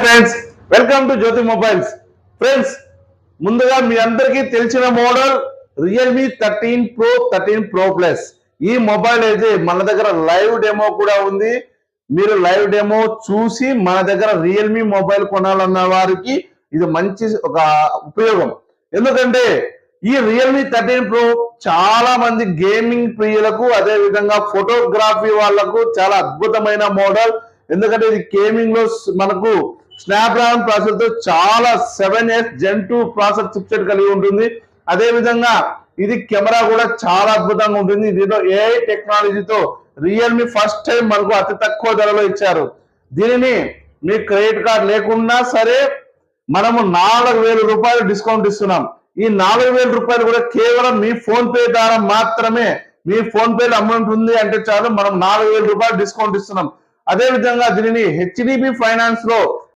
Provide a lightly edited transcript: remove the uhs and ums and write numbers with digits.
Friends, welcome to Jyothi mobiles. Friends, ముందుగా మీ అందరికీ తెలిసిన model Realme 13 Pro 13 Pro Plus. ఈ మొబైల్ అయితే మన దగ్గర లైవ్ డెమో కూడా ఉంది. మీరు లైవ్ డెమో చూసి మన దగ్గర రియల్మీ మొబైల్ కొనాలన్న వారికి ఇది మంచి ఒక ఉపయోగం. ఎందుకంటే ఈ రియల్మీ 13 Pro చాలా మంది గేమింగ్ ప్రియులకు, అదే విధంగా ఫోటోగ్రఫీ వాళ్లకు చాలా అద్భుతమైన మోడల్. ఎందుకంటే ఇది గేమింగ్ లో మనకు స్నాప్డ్రాగన్ ప్రాసెసర్ తో చాలా 7S Gen 2 ప్రాసెసర్ చిప్సెట్ కలిగి ఉంటుంది. అదే విధంగా ఇది కెమెరా కూడా చాలా అద్భుతంగా ఉంటుంది. దీంట్లో AI టెక్నాలజీతో రియల్మీ ఫస్ట్ టైం మనకు అతి తక్కువ ధరలో ఇచ్చారు. దీనిని మీ క్రెడిట్ కార్డ్ లేకున్నా సరే మనము 4,000 రూపాయలు డిస్కౌంట్ ఇస్తున్నాం. ఈ 4,000 రూపాయలు కూడా కేవలం మీ ఫోన్ పే ద్వారా మాత్రమే. మీ ఫోన్ పే అమౌంట్ ఉంది అంటే చాలు, మనం 4,000 రూపాయలు డిస్కౌంట్ ఇస్తున్నాం. అదే విధంగా దీనిని HDB ఫైనాన్స్ లో